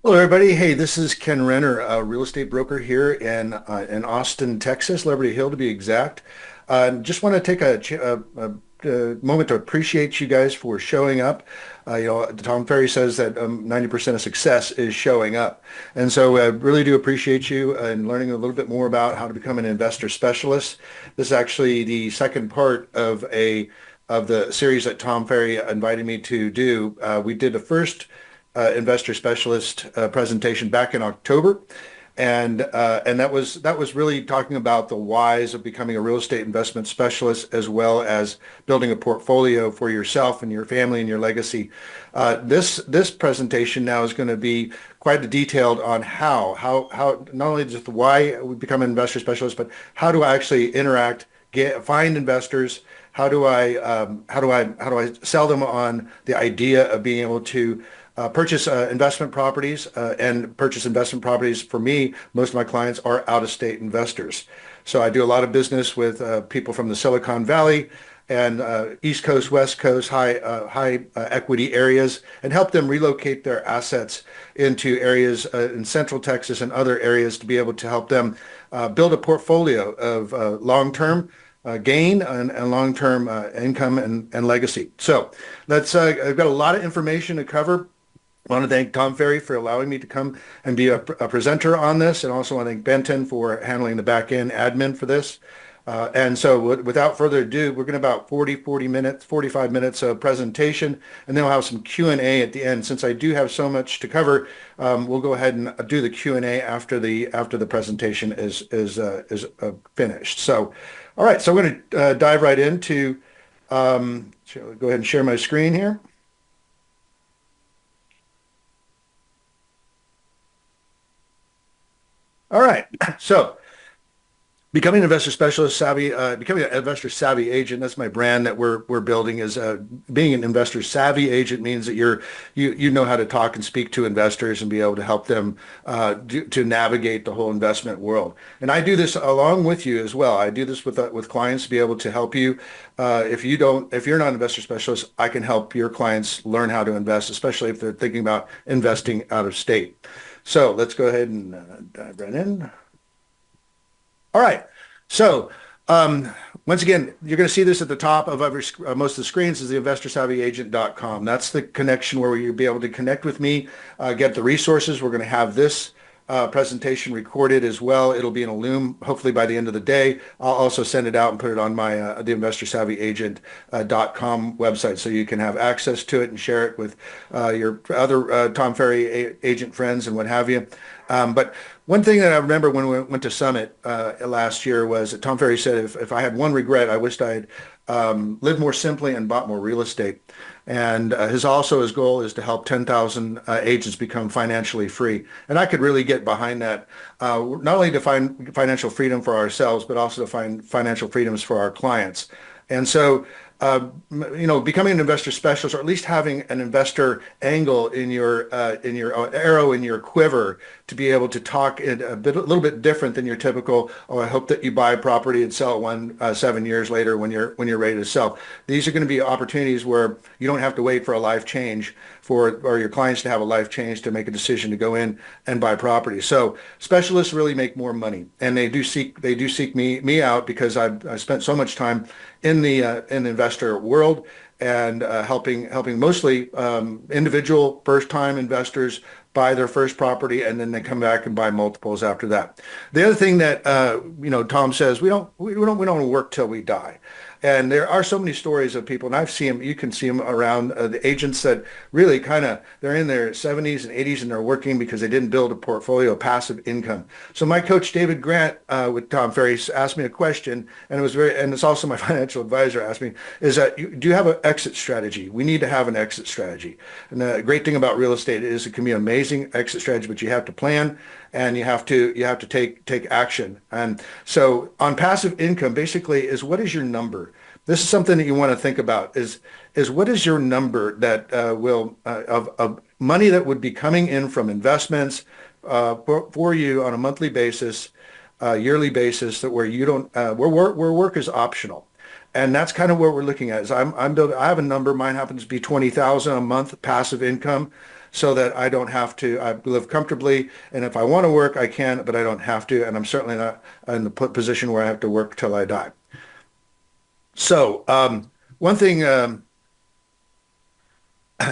Hello, everybody. Hey, this is Ken Renner, a real estate broker here in Austin, Texas, Liberty Hill to be exact. Just want to take a moment to appreciate you guys for showing up. Tom Ferry says that 90% of success is showing up. And so I really do appreciate you and learning a little bit more about how to become an investor specialist. This is actually the second part of the series that Tom Ferry invited me to do. We did the first investor specialist presentation back in October, and that was really talking about the whys of becoming a real estate investment specialist, as well as building a portfolio for yourself and your family and your legacy. This presentation now is going to be quite detailed on how not only just why we become an investor specialist, but how do I actually interact, find investors. How do I sell them on the idea of being able to purchase investment properties and purchase investment properties. For me, most of my clients are out-of-state investors. So I do a lot of business with people from the Silicon Valley and East Coast, West Coast, high equity areas, and help them relocate their assets into areas in Central Texas and other areas to be able to help them build a portfolio of long-term gain and long-term income and legacy. So I've got a lot of information to cover. I want to thank Tom Ferry for allowing me to come and be a presenter on this, and also want to thank Benton for handling the back end admin for this. And so without further ado, we're going to about 40 minutes, 45 minutes of presentation, and then we'll have some Q&A at the end. Since I do have so much to cover, we'll go ahead and do the Q&A after the presentation is finished. So, all right, so I'm going to dive right into, go ahead and share my screen here. All right, so becoming an investor specialist savvy, becoming an investor savvy agent. That's my brand that we're building. Is being an investor savvy agent means that you know how to talk and speak to investors and be able to help them to navigate the whole investment world. And I do this along with you as well. I do this with clients to be able to help you. If you're not an investor specialist, I can help your clients learn how to invest, especially if they're thinking about investing out of state. So let's go ahead and dive right in. All right. So once again, you're going to see this at the top of most of the screens is the investorsavvyagent.com. That's the connection where you'll be able to connect with me, get the resources. We're going to have this presentation recorded as well. It'll be in a Loom, hopefully by the end of the day. I'll also send it out and put it on my the investorsavvyagent.com website, so you can have access to it and share it with your other Tom Ferry agent friends and what have you. But one thing that I remember when we went to Summit last year was that Tom Ferry said, if I had one regret, I wished I had lived more simply and bought more real estate. And his goal is to help 10,000 agents become financially free. And I could really get behind that, not only to find financial freedom for ourselves, but also to find financial freedoms for our clients. And so becoming an investor specialist, or at least having an investor angle in your arrow in your quiver, to be able to talk a little bit different than your typical, oh, I hope that you buy a property and sell it 7 years later when you're ready to sell. These are going to be opportunities where you don't have to wait for a life change or your clients to have a life change to make a decision to go in and buy property. So specialists really make more money, and they do seek me out because I spent so much time in the investor world, and helping mostly individual first-time investors buy their first property, and then they come back and buy multiples after that. The other thing that Tom says, we don't want to work till we die. And there are so many stories of people, and I've seen them, you can see them around, the agents that really they're in their 70s and 80s, and they're working because they didn't build a portfolio of passive income. So my coach, David Grant, with Tom Ferry, asked me a question, and it's also my financial advisor asked me, is that, do you have an exit strategy? We need to have an exit strategy. And the great thing about real estate is it can be an amazing exit strategy, but you have to plan, and you have to take action. And so on passive income, basically, is what is your number? This is something that you want to think about, is what is your number that of money that would be coming in from investments for you on a monthly basis, yearly basis, that where you don't where work is optional. And that's kind of what we're looking at. Is I have a number. Mine happens to be 20,000 a month passive income. so that I don't have to. I live comfortably, and if I want to work, I can, but I don't have to, and I'm certainly not in the position where I have to work till I die. So, one thing,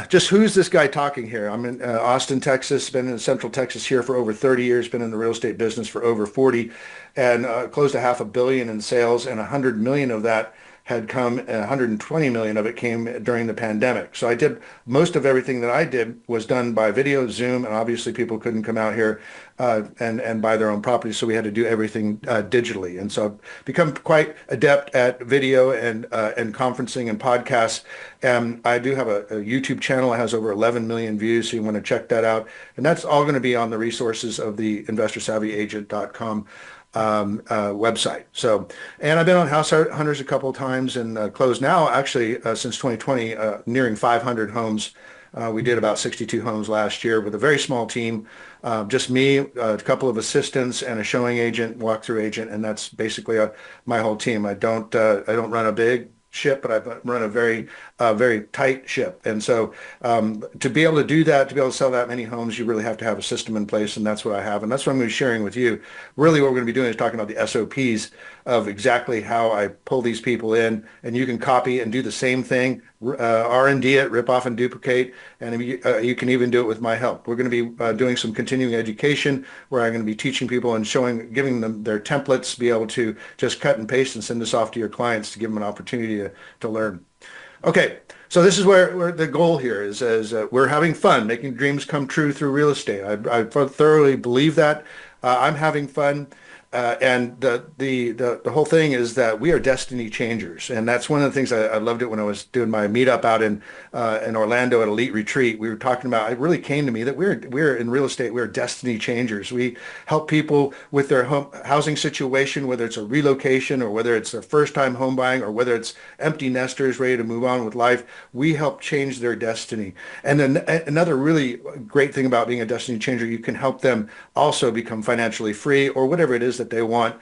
just who's this guy talking here? I'm in Austin, Texas, been in Central Texas here for over 30 years, been in the real estate business for over 40, and closed to half a billion in sales, and 100 million of that had come, 120 million of it came during the pandemic. So I did most of everything that I did was done by video, Zoom, and obviously people couldn't come out here and buy their own property, so we had to do everything digitally. And so I've become quite adept at video and conferencing and podcasts. And I do have a YouTube channel that has over 11 million views, so you want to check that out. And that's all going to be on the resources of the investorsavvyagent.com website. So, and I've been on House Hunters a couple of times and closed now, actually, since 2020, nearing 500 homes. We did about 62 homes last year with a very small team, just me, a couple of assistants, and a showing agent, walkthrough agent, and that's basically my whole team. I don't run a big ship, but I run a very tight ship. And so to be able to do that, to be able to sell that many homes, you really have to have a system in place, and that's what I have. And that's what I'm going to be sharing with you. Really what we're going to be doing is talking about the SOPs of exactly how I pull these people in, and you can copy and do the same thing, R&D it, rip off and duplicate, and you can even do it with my help. We're going to be doing some continuing education where I'm going to be teaching people and giving them their templates, be able to just cut and paste and send this off to your clients to give them an opportunity to learn. Okay, so this is where the goal here is we're having fun, making dreams come true through real estate. I thoroughly believe that. I'm having fun. And the whole thing is that we are destiny changers, and that's one of the things I loved it when I was doing my meetup out in Orlando at Elite Retreat. We were talking about, it really came to me that we're in real estate, we're destiny changers. We help people with their housing situation, whether it's a relocation or whether it's their first time home buying or whether it's empty nesters ready to move on with life. We help change their destiny. And then another really great thing about being a destiny changer, you can help them also become financially free or whatever it is that they want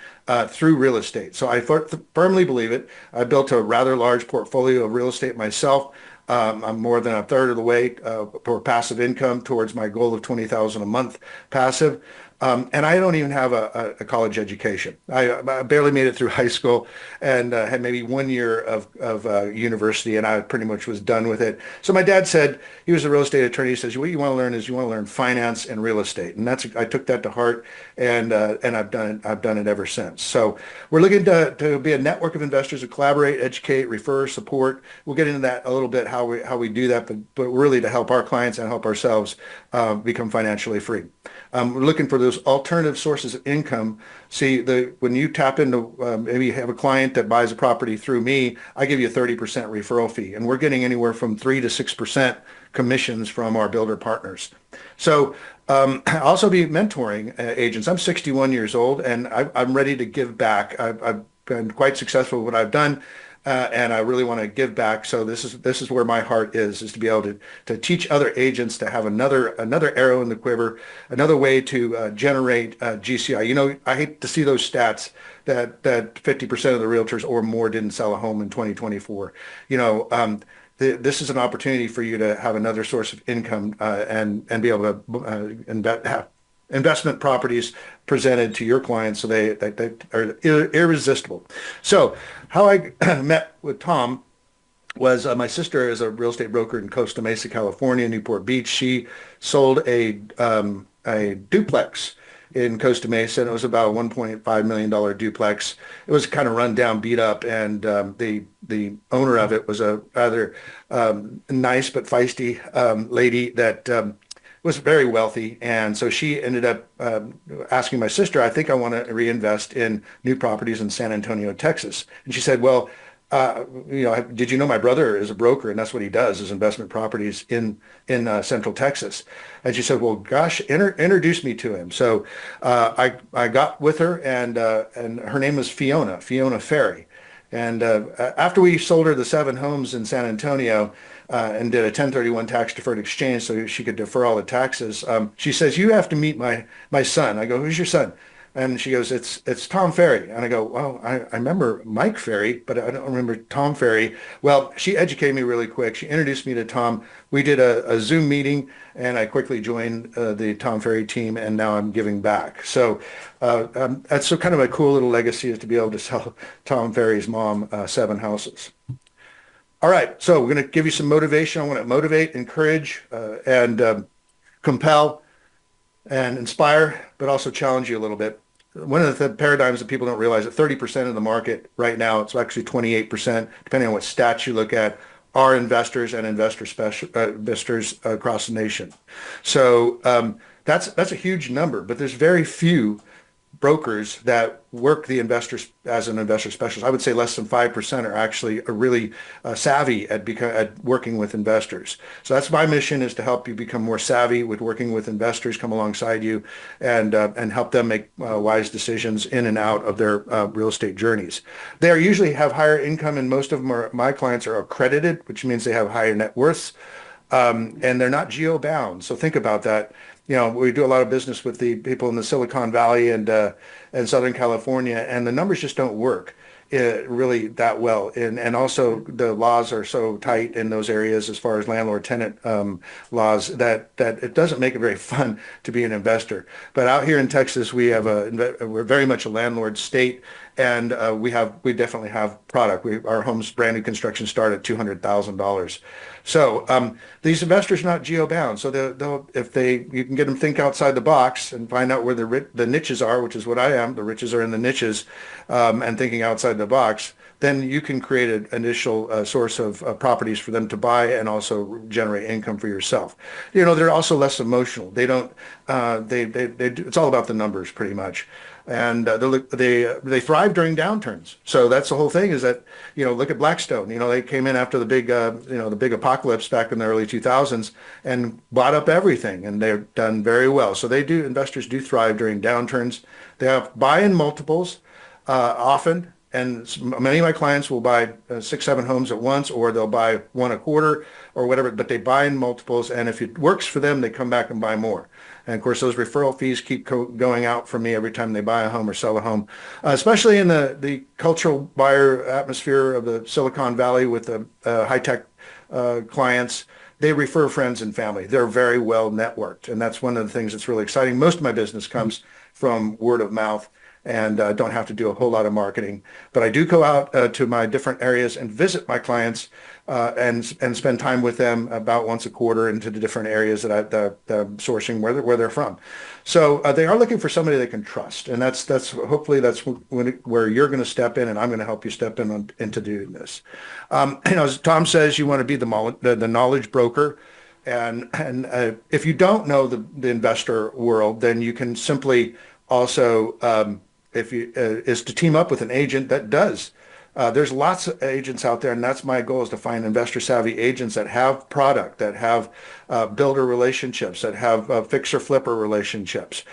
through real estate. So I firmly believe it. I built a rather large portfolio of real estate myself. I'm more than a third of the way for passive income towards my goal of 20,000 a month passive. And I don't even have a college education. I barely made it through high school and had maybe 1 year of university, and I pretty much was done with it. So my dad said, he was a real estate attorney. He says, what you want to learn is you want to learn finance and real estate. And I took that to heart, and I've done it ever since. So we're looking to be a network of investors who collaborate, educate, refer, support. We'll get into that a little bit, how we do that, but really to help our clients and help ourselves become financially free. We're looking for those alternative sources of income. See, when you tap into, maybe you have a client that buys a property through me, I give you a 30% referral fee, and we're getting anywhere from 3 to 6% commissions from our builder partners. So I'll also be mentoring agents. I'm 61 years old, and I'm ready to give back. I've been quite successful with what I've done. And I really want to give back. So this is where my heart is to be able to teach other agents to have another arrow in the quiver, another way to generate GCI. You know, I hate to see those stats that 50% of the realtors or more didn't sell a home in 2024. You know, this is an opportunity for you to have another source of income and be able to have investment properties presented to your clients so they are irresistible. So how I met with Tom was my sister is a real estate broker in Costa Mesa, California, Newport Beach. She sold a duplex in Costa Mesa, and it was about a $1.5 million duplex. It was kind of run down, beat up, and the owner of it was a rather nice but feisty lady that was very wealthy. And so she ended up asking my sister, I think I want to reinvest in new properties in San Antonio, Texas. And she said, well, did you know my brother is a broker, and that's what he does, is investment properties in Central Texas. And she said, well, gosh, introduce me to him. So I got with her, and her name was Fiona Ferry. And after we sold her the 7 homes in San Antonio and did a 1031 tax deferred exchange so she could defer all the taxes, she says, you have to meet my son. I go, who's your son? And she goes, it's Tom Ferry. And I go, well, I remember Mike Ferry, but I don't remember Tom Ferry. Well, she educated me really quick. She introduced me to Tom. We did a Zoom meeting, and I quickly joined the Tom Ferry team, and now I'm giving back. So that's so kind of a cool little legacy is to be able to sell Tom Ferry's mom 7 houses. All right, so we're going to give you some motivation. I want to motivate, encourage, and compel and inspire, but also challenge you a little bit. One of the paradigms that people don't realize that 30% of the market right now, it's actually 28%, depending on what stats you look at, are investors and investors across the nation. So that's a huge number, but there's very few brokers that work the investors as an investor specialist. I would say less than 5% are actually really savvy at working with investors. So that's my mission, is to help you become more savvy with working with investors, come alongside you and help them make wise decisions in and out of their real estate journeys. They are usually have higher income, and most of them are, my clients are accredited, which means they have higher net worths. And they're not geo-bound. So think about that. We do a lot of business with the people in the Silicon Valley and Southern California, and the numbers just don't work really that well. And also the laws are so tight in those areas as far as landlord-tenant laws that it doesn't make it very fun to be an investor. But out here in Texas, we're very much a landlord state, and we definitely have product. Our homes brand new construction start at $200,000. So these investors are not geo-bound. So you can get them think outside the box and find out where the niches are, which is what I am. The riches are in the niches, and thinking outside the box. Then you can create an initial source of properties for them to buy and also generate income for yourself. They're also less emotional. They don't. It's all about the numbers pretty much. And they thrive during downturns. So that's the whole thing. Is that look at Blackstone. They came in after the big apocalypse back in the early 2000s and bought up everything, and they've done very well. So investors do thrive during downturns. They have buy-in multiples often. And many of my clients will buy 6, 7 homes at once, or they'll buy one a quarter or whatever, but they buy in multiples. And if it works for them, they come back and buy more. And of course, those referral fees keep going out for me every time they buy a home or sell a home, especially in the cultural buyer atmosphere of the Silicon Valley with the high-tech clients. They refer friends and family. They're very well networked. And that's one of the things that's really exciting. Most of my business comes from word of mouth, and don't have to do a whole lot of marketing. But I do go out to my different areas and visit my clients and spend time with them about once a quarter into the different areas that I'm sourcing where they're from. So they are looking for somebody they can trust, and that's hopefully that's where you're going to step in, and I'm going to help you step into doing this. As Tom says, you want to be the knowledge broker. And if you don't know the investor world, then you can simply also is to team up with an agent that does. There's lots of agents out there, and that's my goal, is to find investor savvy agents that have product, that have builder relationships, that have fixer flipper relationships.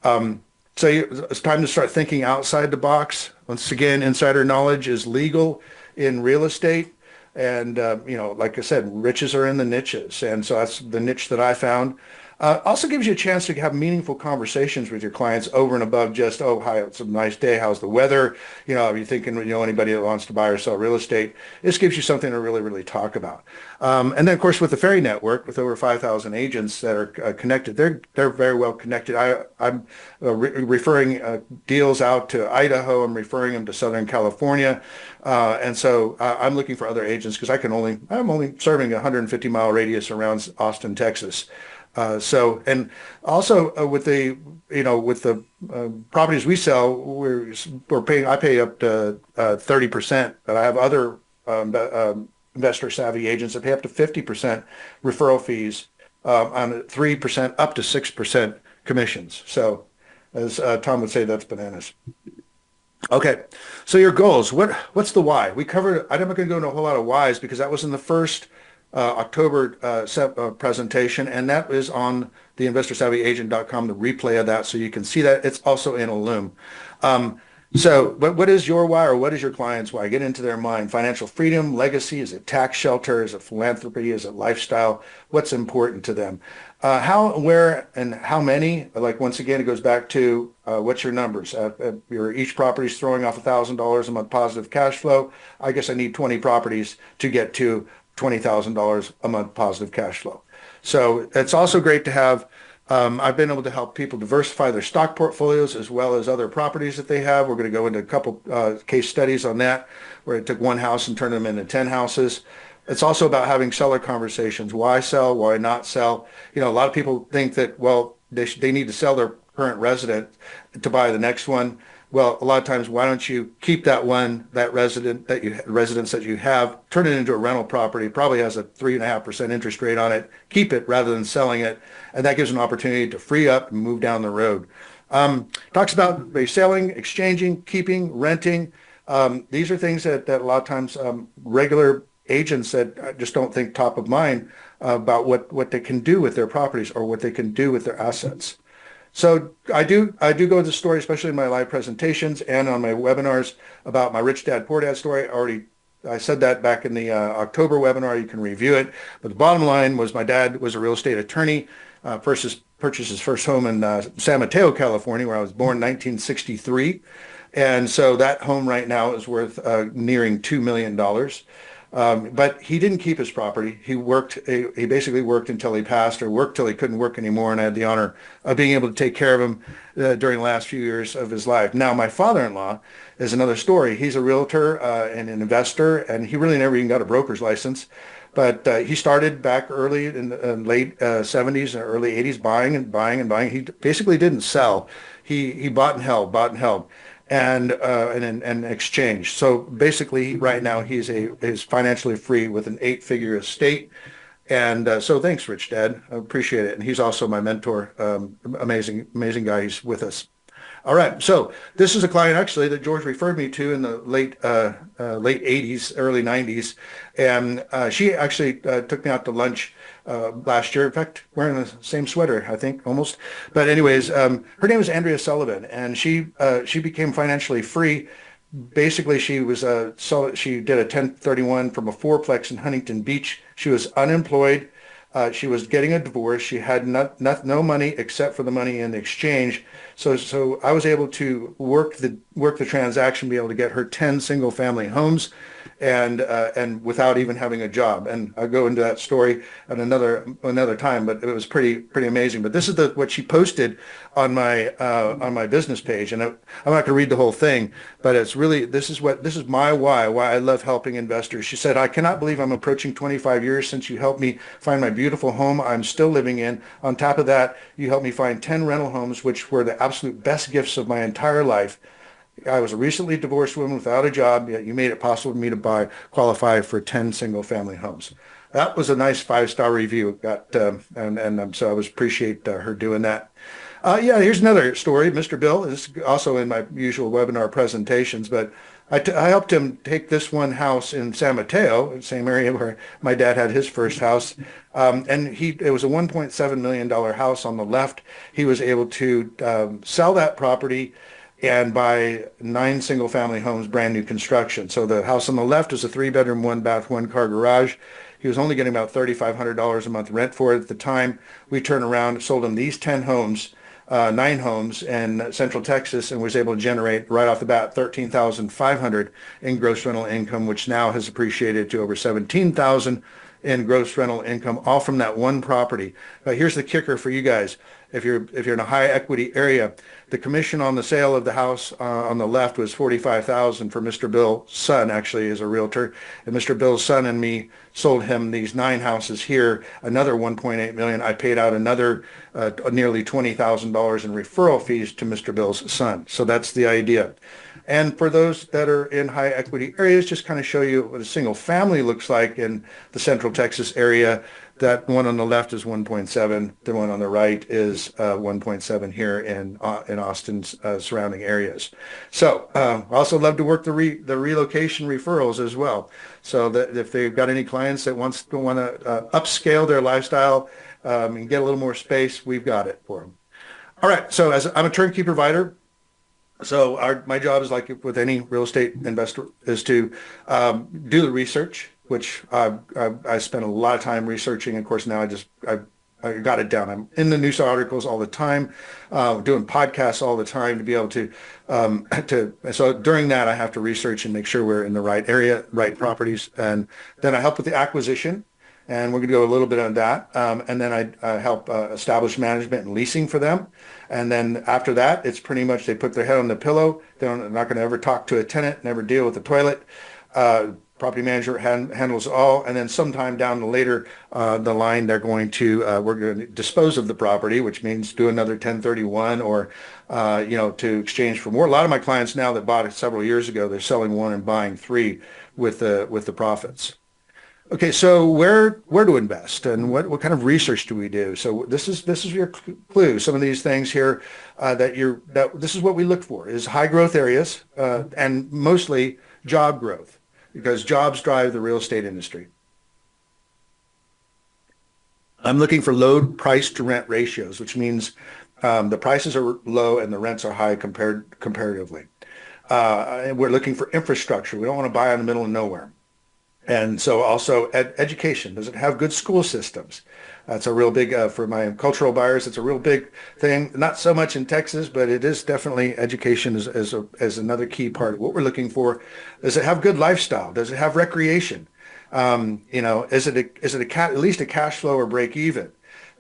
It's time to start thinking outside the box. Once again, insider knowledge is legal in real estate. And, like I said, riches are in the niches. And so that's the niche that I found. Also gives you a chance to have meaningful conversations with your clients over and above just, oh, hi, it's a nice day. How's the weather? Are you thinking, anybody that wants to buy or sell real estate? This gives you something to really, really talk about. And then, of course, with the Ferry Network, with over 5,000 agents that are connected, they're very well connected. I'm referring deals out to Idaho. I'm referring them to Southern California. And so I'm looking for other agents because I'm only serving a 150-mile radius around Austin, Texas. And also with the properties we sell, I pay up to 30%, but I have other investor savvy agents that pay up to 50% referral fees on 3% up to 6% commissions. So as Tom would say, that's bananas. Okay, so your goals. What's the why? I'm not going to go into a whole lot of whys because that was in the first October presentation, and that is on the investorsavvyagent.com, the replay of that, so you can see that. It's also in a Loom. So, what is your why, or what is your client's why? Get into their mind. Financial freedom, legacy, is it tax shelter? Is it philanthropy? Is it lifestyle? What's important to them? How, where, and how many? Like, once again, it goes back to what's your numbers? Each property is throwing off $1,000 a month positive cash flow. I guess I need 20 properties to get to $20,000 a month positive cash flow. So it's also great to have. I've been able to help people diversify their stock portfolios as well as other properties that they have. We're going to go into a couple case studies on that, where it took one house and turned them into 10 houses. It's also about having seller conversations. Why sell? Why not sell? You know, a lot of people think that, well, they need to sell their current resident to buy the next one. Well, a lot of times, why don't you keep that one, that residence that you have, turn it into a rental property, probably has a 3.5% interest rate on it, keep it rather than selling it. And that gives an opportunity to free up and move down the road. Talks about selling, exchanging, keeping, renting. These are things that a lot of times regular agents that just don't think top of mind about what they can do with their properties or what they can do with their assets. So I do go into story, especially in my live presentations and on my webinars, about my Rich Dad Poor Dad story. I said that back in the October webinar. You can review it. But the bottom line was, my dad was a real estate attorney. Purchased his first home in San Mateo, California, where I was born in 1963. And so that home right now is worth nearing $2 million. But he didn't keep his property. He basically worked until he passed, or worked till he couldn't work anymore. And I had the honor of being able to take care of him during the last few years of his life. Now, my father-in-law is another story. He's a realtor and an investor, and he really never even got a broker's license. But he started back early in the late 70s and early 80s, buying and buying and buying. He basically didn't sell. He bought and held, bought and held, and exchange. So basically, right now he's financially free with an 8-figure estate. And so thanks, Rich Dad. I appreciate it. And he's also my mentor. Amazing guy. He's with us. All right. So this is a client actually that George referred me to in the late 80s, early 90s. And she actually took me out to lunch last year. In fact, wearing the same sweater, I think, almost. But anyways, her name is Andrea Sullivan, and she became financially free. Basically, she did a 1031 from a fourplex in Huntington Beach. She was unemployed. She was getting a divorce. She had no money except for the money in the exchange. So I was able to work the transaction, be able to get her 10 single family homes, and without even having a job. And I'll go into that story at another time, but it was pretty amazing. But this is what she posted on my business page, and I'm not going to read the whole thing, but it's really, this is my why I love helping investors. She said, "I cannot believe I'm approaching 25 years since you helped me find my beautiful home I'm still living in. On top of that, you helped me find 10 rental homes, which were the absolute best gifts of my entire life. I was a recently divorced woman without a job, yet you made it possible for me to qualify for 10 single family homes." That was a nice 5-star review. So I appreciate her doing that. Yeah, here's another story. Mr. Bill is also in my usual webinar presentations, but I helped him take this one house in San Mateo, same area where my dad had his first house. And it was a $1.7 million house on the left. He was able to sell that property and buy 9 single family homes, brand new construction. So the house on the left is a 3-bedroom, 1-bath, 1-car garage. He was only getting about $3,500 a month rent for it at the time. We turned around, sold him these 10 homes, 9 homes in Central Texas, and was able to generate right off the bat $13,500 in gross rental income, which now has appreciated to over $17,000 in gross rental income, all from that one property. Here's the kicker for you guys. If you're in a high equity area, the commission on the sale of the house on the left was $45,000 for Mr. Bill's son, actually, is a realtor. And Mr. Bill's son and me sold him these 9 houses here, another $1.8 million. I paid out another nearly $20,000 in referral fees to Mr. Bill's son. So that's the idea. And for those that are in high equity areas, just kind of show you what a single family looks like in the Central Texas area. That one on the left is 1.7. The one on the right is 1.7 here in Austin's surrounding areas. So I also love to work the relocation referrals as well. So that if they've got any clients that want to upscale their lifestyle and get a little more space, we've got it for them. All right. So I'm a turnkey provider. So my job is like with any real estate investor is to do the research, which I spent a lot of time researching. Of course, now I got it down. I'm in the news articles all the time, doing podcasts all the time to be able to so during that I have to research and make sure we're in the right area, right properties, and then I help with the acquisition. And we're going to go a little bit on that. And then I help establish management and leasing for them. And then after that, it's pretty much they put their head on the pillow. They're not going to ever talk to a tenant, never deal with the toilet. Property manager handles all. And then sometime down the later the line, we're going to dispose of the property, which means do another 1031 or, to exchange for more. A lot of my clients now that bought it several years ago, they're selling one and buying three with the profits. Okay, so where to invest and what kind of research do we do? So this is your clue. Some of these things here that this is what we look for is high growth areas and mostly job growth because jobs drive the real estate industry. I'm looking for low price to rent ratios, which means the prices are low and the rents are high comparatively. And we're looking for infrastructure. We don't want to buy in the middle of nowhere. And so also education, does it have good school systems? That's a real big, for my cultural buyers, it's a real big thing. Not so much in Texas, but it is definitely education is another key part of what we're looking for. Does it have good lifestyle? Does it have recreation? Is it at least a cash flow or break even?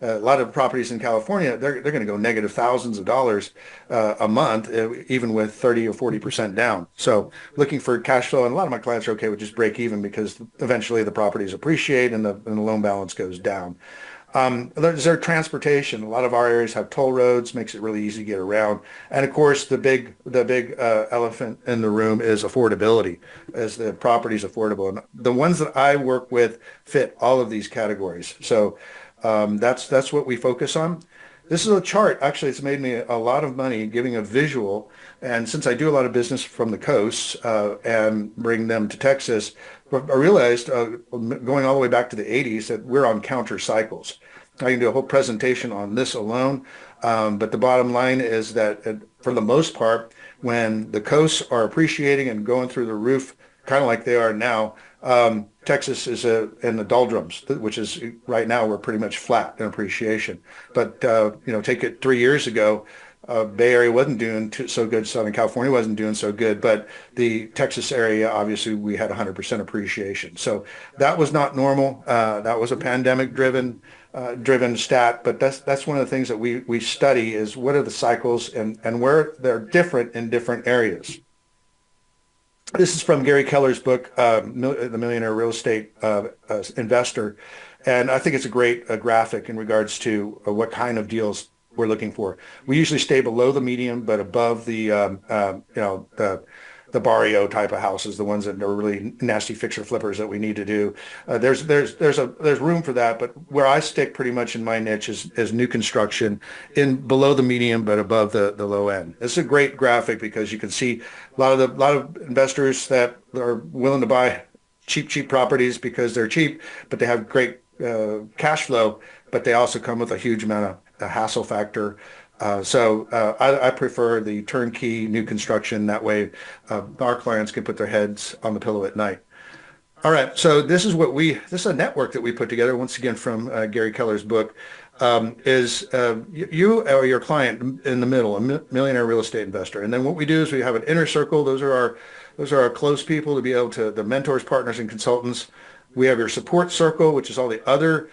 A lot of properties in California, they're going to go negative thousands of dollars a month, even with 30 or 40% down. So looking for cash flow, and a lot of my clients are okay with just break even because eventually the properties appreciate and the loan balance goes down. There's their transportation. A lot of our areas have toll roads, makes it really easy to get around. And of course, the big elephant in the room is affordability. Is the property's affordable? And the ones that I work with fit all of these categories. So that's what we focus on. This is a chart. Actually, it's made me a lot of money giving a visual. And since I do a lot of business from the coast and bring them to Texas, I realized going all the way back to the 80s that we're on counter cycles. I can do a whole presentation on this alone. But the bottom line is that for the most part, when the coasts are appreciating and going through the roof, kind of like they are now, Texas is in the doldrums, which is right now we're pretty much flat in appreciation. But take it 3 years ago, Bay Area wasn't doing so good. Southern California wasn't doing so good, but the Texas area, obviously, we had 100% appreciation. So that was not normal. That was a pandemic driven stat. But that's one of the things that we study is what are the cycles and where they're different in different areas. This is from Gary Keller's book, The Millionaire Real Estate Investor. And I think it's a great graphic in regards to what kind of deals we're looking for. We usually stay below the median, but above the barrio type of houses, the ones that are really nasty fixer flippers that we need to do. There's room for that, but where I stick pretty much in my niche is new construction in below the median, but above the low end. It's a great graphic because you can see a lot of investors that are willing to buy cheap properties because they're cheap, but they have great cash flow, but they also come with a huge amount of hassle factor. I prefer the turnkey new construction. That way, our clients can put their heads on the pillow at night. All right, so this is a network that we put together, once again from Gary Keller's book, is you or your client in the middle, a millionaire real estate investor. And then what we do is we have an inner circle. Those are our close people to be able to, the mentors, partners, and consultants. We have your support circle, which is all the other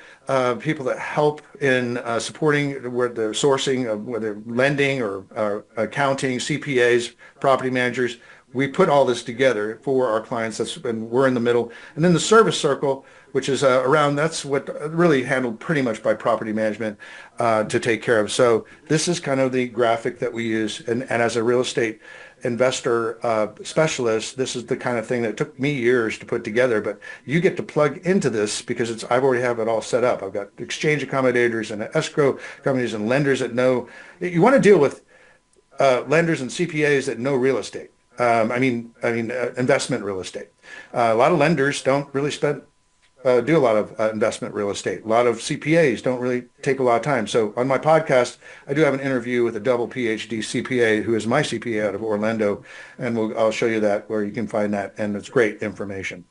people that help in supporting where the sourcing of whether lending or accounting, CPAs, property managers. We put all this together for our clients. And we're in the middle. And then the service circle, which is that's what really handled pretty much by property management to take care of. So this is kind of the graphic that we use. And as a real estate investor specialist, this is the kind of thing that took me years to put together, but you get to plug into this because I've already have it all set up. I've got exchange accommodators and escrow companies and lenders that know. You want to deal with lenders and CPAs that know real estate. Investment real estate. A lot of lenders don't really spend do a lot of investment real estate. A lot of CPAs don't really take a lot of time. So on my podcast, I do have an interview with a double PhD CPA who is my CPA out of Orlando, and I'll show you that where you can find that, and it's great information.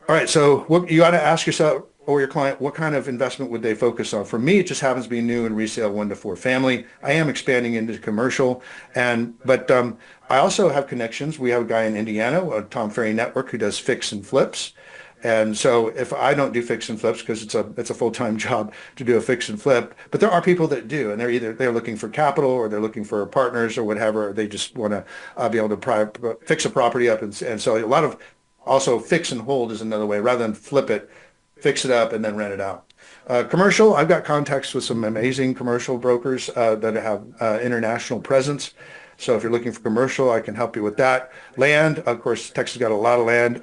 All right, so what you got to ask yourself or your client, what kind of investment would they focus on? For me, it just happens to be new and resale 1 to 4 family. I am expanding into commercial, but I also have connections. We have a guy in Indiana, a Tom Ferry network, who does fix and flips. And so if I don't do fix and flips because it's a full-time job to do a fix and flip, but there are people that do, and they're looking for capital or they're looking for partners or whatever. Or they just want to be able to fix a property up, and so a lot of also fix and hold is another way rather than flip it, fix it up and then rent it out. Commercial, I've got contacts with some amazing commercial brokers that have international presence. So if you're looking for commercial, I can help you with that. Land, of course, Texas got a lot of land.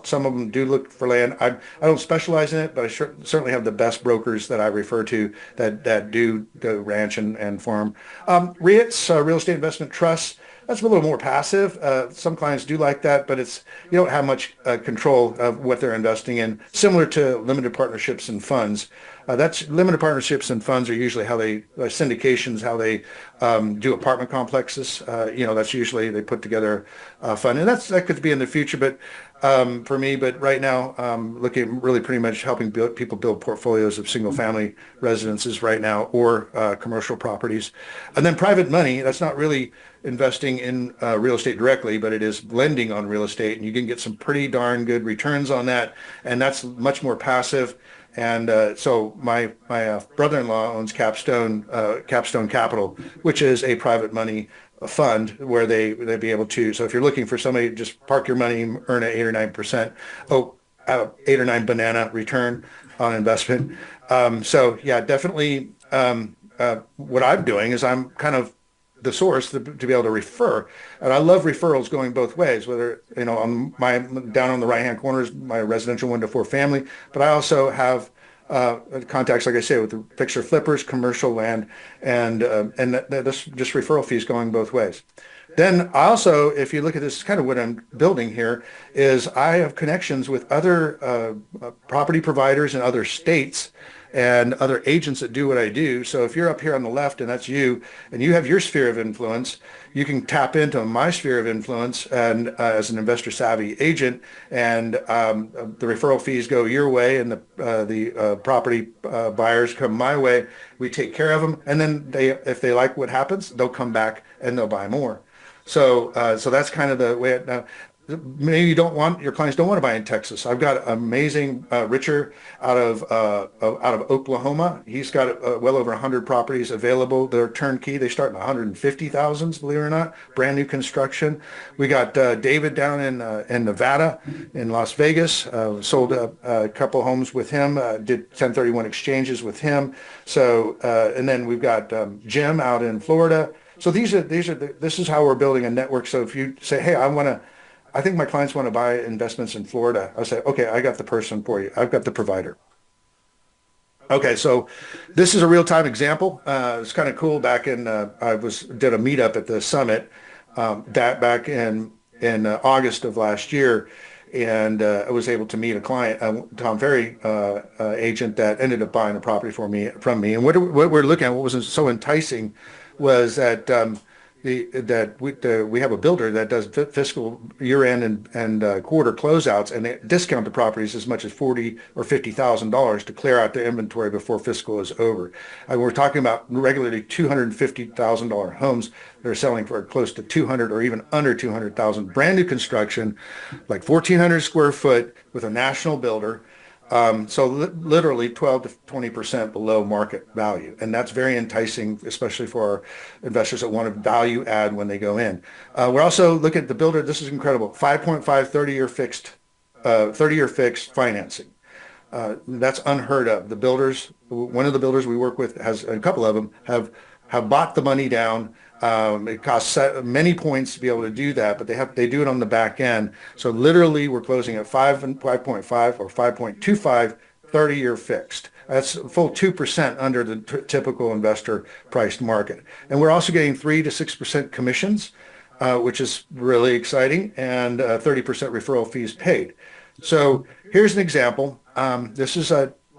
Some of them do look for land. I don't specialize in it, but I certainly have the best brokers that I refer to that do the ranch and farm. REITs, real estate investment trusts. That's a little more passive. Some clients do like that, but you don't have much control of what they're investing in. Similar to limited partnerships and funds. That's limited partnerships and funds are usually how they syndications, how they do apartment complexes. That's usually they put together a fund, and that could be in the future. But for me, but right now, looking at really pretty much helping people build portfolios of single family residences right now or commercial properties. And then private money, that's not really investing in real estate directly, but it is lending on real estate, and you can get some pretty darn good returns on that, and that's much more passive. And so my brother-in-law owns Capstone Capital, which is a private money fund where they'd be able to. So if you're looking for somebody to just park your money, earn an 8 or 9%, 8 or 9 banana return on investment. So yeah, definitely. What I'm doing is I'm kind of the source to be able to refer, and I love referrals going both ways. Whether on my down on the right hand corner is my residential 1 to 4 family, but I also have contacts, like I say, with the fixer flippers, commercial land, and this just referral fees going both ways. Then also, if you look at this, kind of what I'm building here is I have connections with other property providers in other states and other agents that do what I do. So if you're up here on the left and that's you, and you have your sphere of influence, you can tap into my sphere of influence and as an investor savvy agent, and the referral fees go your way, and the property buyers come my way. We take care of them, and then if they like what happens, they'll come back and they'll buy more. So that's kind of the way. Now, maybe your clients don't want to buy in Texas. I've got amazing Richard out of Oklahoma. He's got well over 100 properties available. They're turnkey. They start in 150,000s, believe it or not. Brand new construction. We got David down in Nevada, in Las Vegas. Sold a couple homes with him. Did 1031 exchanges with him. So and then we've got Jim out in Florida. So this is how we're building a network. So if you say, hey, I think my clients want to buy investments in Florida, I'll say, okay, I got the person for you. I've got the provider. Okay, so this is a real-time example. It's kind of cool. Back in, did a meetup at the summit back in August of last year, and I was able to meet a client, Tom Ferry agent, that ended up buying a property from me. And what we're looking at, what was so enticing, was that we have a builder that does fiscal year-end and quarter closeouts, and they discount the properties as much as $40,000 or $50,000 to clear out the inventory before fiscal is over. And we're talking about regularly $250,000 homes that are selling for close to 200 or even under 200,000, brand new construction, like 1,400 square foot with a national builder. So literally 12 to 20% below market value. And that's very enticing, especially for our investors that want to value add when they go in. We're also looking at the builder. This is incredible. 5.5 30-year fixed financing. That's unheard of. One of the builders we work with a couple of them have bought the money down. It costs many points to be able to do that, but they do it on the back end. So literally, we're closing at 5.5 or 5.25 30-year fixed. That's a full 2% under the typical investor priced market. And we're also getting 3 to 6% commissions, which is really exciting, and 30% referral fees paid. So here's an example. This is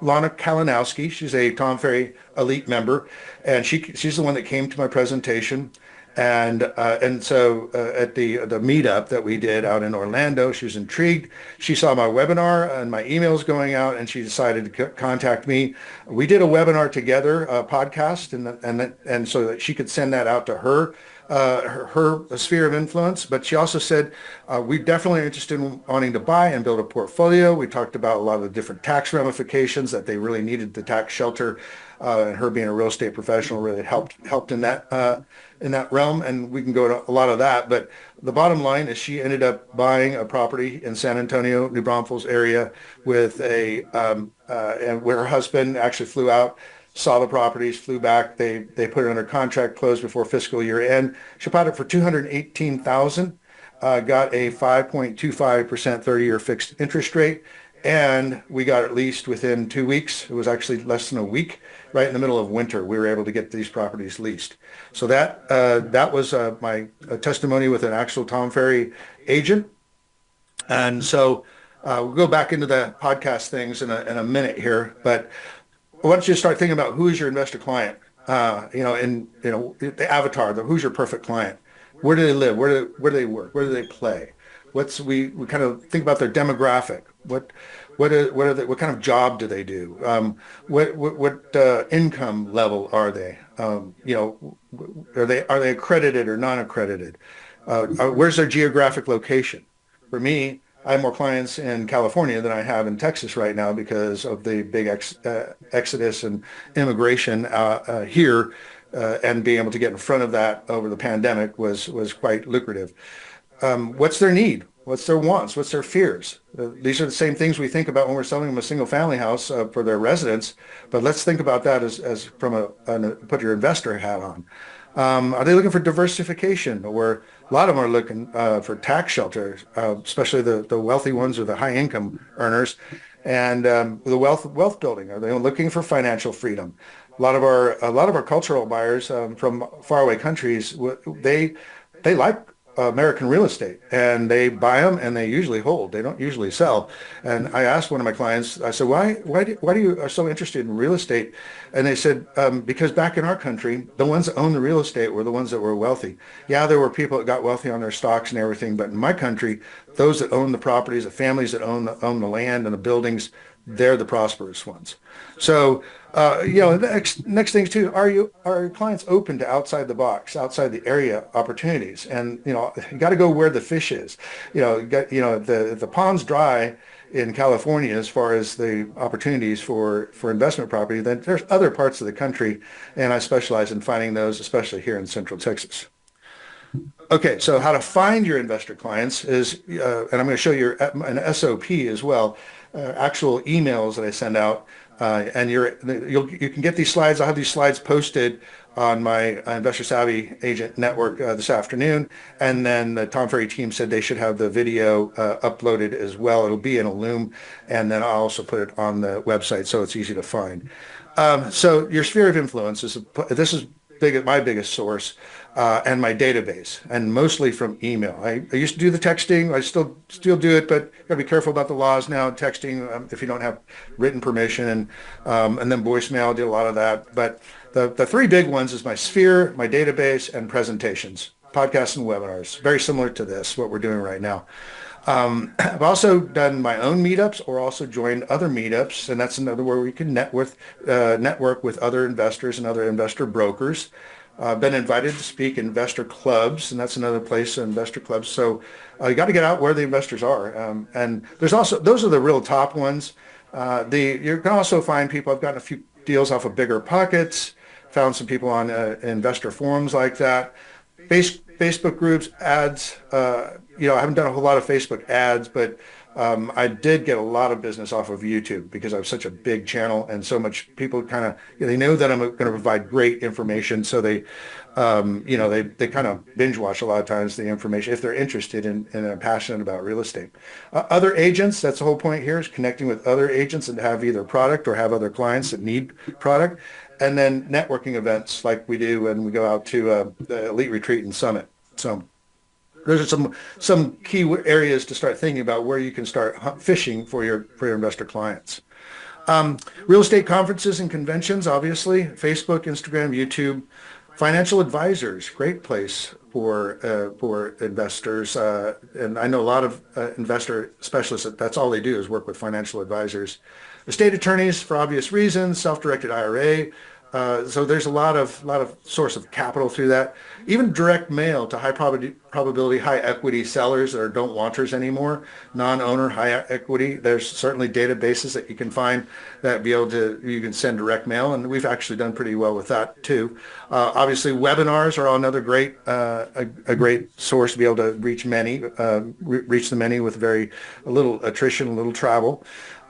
Lana Kalinowski. She's a Tom Ferry Elite member, and she's the one that came to my presentation. And so at the meetup that we did out in Orlando, she was intrigued. She saw my webinar and my emails going out, and she decided to contact me. We did a webinar together, a podcast, and so that she could send that out to her sphere of influence. But she also said, we definitely are interested in wanting to buy and build a portfolio. We talked about a lot of the different tax ramifications that they really needed the tax shelter, and her being a real estate professional really helped in that realm. And we can go to a lot of that. But the bottom line is she ended up buying a property in San Antonio, New Braunfels area with and where her husband actually flew out, saw the properties, flew back. They put it under contract, closed before fiscal year end. She bought it for $218,000, got a 5.25% 30-year fixed interest rate, and we got it leased within 2 weeks. It was actually less than a week, right in the middle of winter. We were able to get these properties leased. So that was my testimony with an actual Tom Ferry agent. And so we'll go back into the podcast things in a minute here, but why don't you start thinking about who is your investor client? The avatar, who's your perfect client? Where do they live? Where do they work? Where do they play? We kind of think about their demographic. What kind of job do they do? What income level are they? Are they accredited or non-accredited? Where's their geographic location? For me, I have more clients in California than I have in Texas right now because of the big exodus and immigration here, and being able to get in front of that over the pandemic was quite lucrative. What's their need? What's their wants? What's their fears? These are the same things we think about when we're selling them a single family house for their residence, but let's think about that as from put your investor hat on. Are they looking for diversification, or a lot of them are looking for tax shelter, especially the wealthy ones or the high income earners, and the wealth building? Are they looking for financial freedom? A lot of our cultural buyers from faraway countries, they like American real estate, and they buy them and they usually hold. They don't usually sell. And I asked one of my clients, I said, why do you are so interested in real estate? And they said, because back in our country, the ones that owned the real estate were the ones that were wealthy. Yeah, there were people that got wealthy on their stocks and everything, but in my country, those that own the properties, the families that own the land and the buildings, they're the prosperous ones. So, the next thing too, are your clients open to outside the box, outside the area opportunities? And you got to go where the fish is. If the pond's dry in California as far as the opportunities for investment property, then there's other parts of the country, and I specialize in finding those, especially here in Central Texas. Okay, so how to find your investor clients is, and I'm going to show you an SOP as well, actual emails that I send out, and you can get these slides. I'll have these slides posted on my Investor Savvy Agent Network this afternoon, and then the Tom Ferry team said they should have the video uploaded as well. It'll be in a Loom, and then I'll also put it on the website so it's easy to find. So your sphere of influence this is my biggest source, and my database, and mostly from email. I used to do the texting. I still do it, but you got to be careful about the laws now. Texting, if you don't have written permission, and then voicemail. I did a lot of that. But the three big ones is my sphere, my database, and presentations, podcasts, and webinars. Very similar to this, what we're doing right now. I've also done my own meetups, or also joined other meetups, and that's another where we can network with other investors and other investor brokers. I've been invited to speak in investor clubs, and that's another place, investor clubs. So you got to get out where the investors are, and there's also those are the real top ones. You can also find people. I've gotten a few deals off of Bigger Pockets, found some people on investor forums like that. Facebook groups, ads. I haven't done a whole lot of Facebook ads, but I did get a lot of business off of YouTube because I have such a big channel, and so much people kind of they know that I'm going to provide great information, so they kind of binge watch a lot of times the information if they're interested in and are passionate about real estate. Other agents, that's the whole point here, is connecting with other agents and have either product or have other clients that need product. And then networking events like we do when we go out to the Elite Retreat and Summit. So those are some key areas to start thinking about where you can start fishing for your investor clients. Real estate conferences and conventions, obviously, Facebook, Instagram, YouTube. Financial advisors, great place for investors. And I know a lot of investor specialists that's all they do is work with financial advisors. Estate attorneys, for obvious reasons, self-directed IRA. So there's a lot of source of capital through that. Even direct mail to high probability, high equity sellers that are don't wanters anymore, non-owner, high equity. There's certainly databases that you can find that you can send direct mail, and we've actually done pretty well with that too. Obviously, webinars are another great a great source to be able to reach the many with very little attrition, little travel.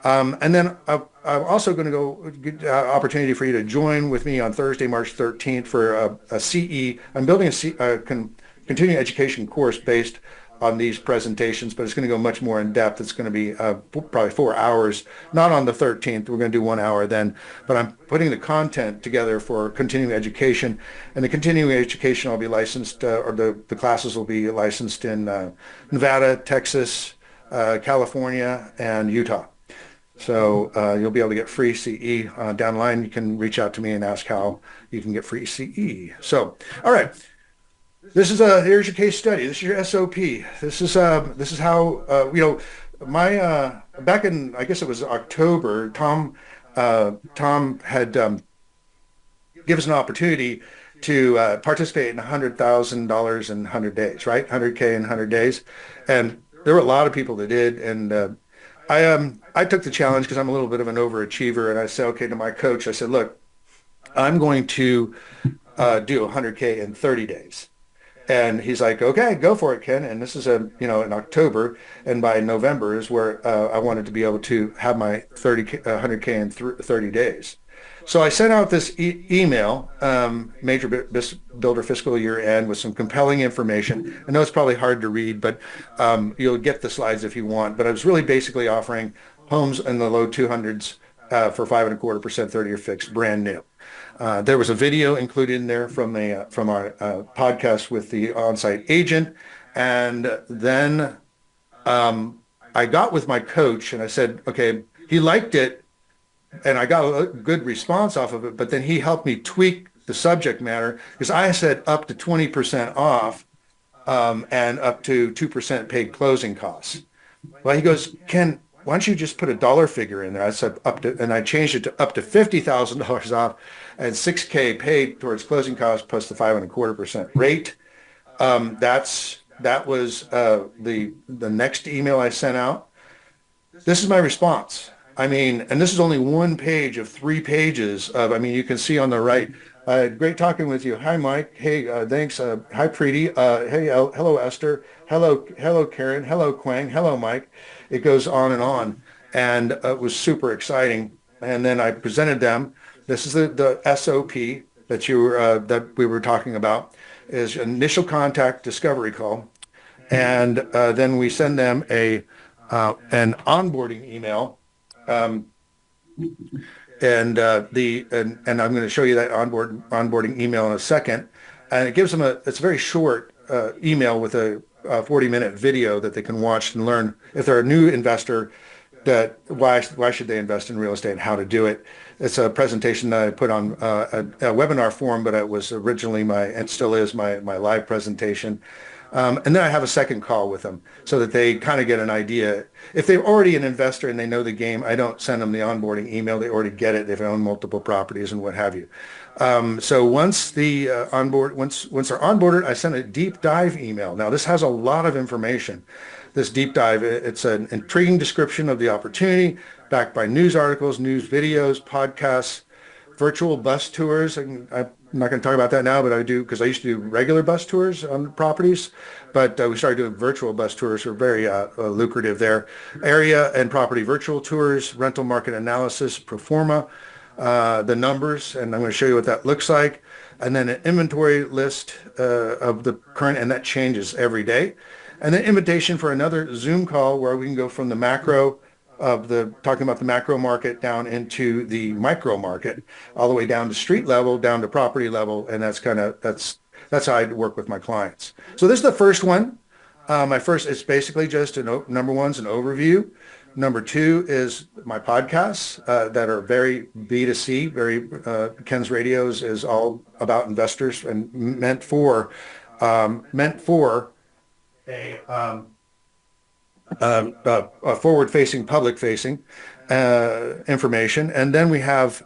And then I'm also going to go get opportunity for you to join with me on Thursday, March 13th for a CE. I'm building a continuing education course based on these presentations, but it's going to go much more in depth. It's going to be probably 4 hours, not on the 13th. We're going to do 1 hour then, but I'm putting the content together for continuing education. And the continuing education will be licensed, or the classes will be licensed in Nevada, Texas, California, and Utah. So you'll be able to get free CE down the line. You can reach out to me and ask how you can get free CE. So, all right, here's your case study. This is your SOP. This is how my back in, I guess it was October. Tom had given us an opportunity to participate in $100,000 in 100 days, right? 100K in 100 days, and there were a lot of people that did, and I took the challenge because I'm a little bit of an overachiever, and I said, okay, to my coach, I said, look, I'm going to do 100K in 30 days. And he's like, okay, go for it, Ken. And this is in October, and by November is where I wanted to be able to have my 100K in 30 days. So I sent out this email, Major Builder Fiscal Year End, with some compelling information. I know it's probably hard to read, but you'll get the slides if you want. But I was really basically offering homes in the low 200s for 5.25% 30-year fixed, brand new. There was a video included in there from our podcast with the on-site agent, and then I got with my coach and I said, okay, he liked it. And I got a good response off of it, but then he helped me tweak the subject matter because I said up to 20% off and up to 2% paid closing costs. Well, he goes, Ken, why don't you just put a dollar figure in there? I said and I changed it to up to $50,000 off and 6K paid towards closing costs plus the 5.25% rate. That was the next email I sent out. This is my response. I mean, and this is only one page of 3 pages of, you can see on the right, great talking with you. Hi, Mike. Hey, thanks. Hi, Preeti. Hey, hello, Esther. Hello, Karen. Hello, Quang. Hello, Mike. It goes on. And it was super exciting. And then I presented them. This is the SOP that we were talking about, is initial contact discovery call. And then we send them an onboarding email. And I'm going to show you that onboarding email in a second. And it gives them it's a very short email with a 40-minute video that they can watch and learn if they're a new investor that why should they invest in real estate and how to do it. It's a presentation that I put on a webinar form, but it was originally and still is my live presentation. And then I have a second call with them so that they kind of get an idea. If they're already an investor and they know the game, I don't send them the onboarding email. They already get it. They've owned multiple properties and what have you. So once they're onboarded, I send a deep dive email. Now, this has a lot of information. This deep dive, it's an intriguing description of the opportunity, backed by news articles, news videos, podcasts, virtual bus tours. I'm not going to talk about that now, but I do because I used to do regular bus tours on properties, but we started doing virtual bus tours. They're very lucrative there. Area and property virtual tours, rental market analysis, pro forma, the numbers, and I'm going to show you what that looks like, and then an inventory list of the current, and that changes every day, and then invitation for another Zoom call where we can go from the macro talking about the macro market down into the micro market, all the way down to street level, down to property level, and that's how I work with my clients. So this is the first one. My first, it's basically just number one's an overview. Number two is my podcasts that are very B2C, very Kenn's Radios is all about investors and meant for a forward-facing, public-facing information. And then we have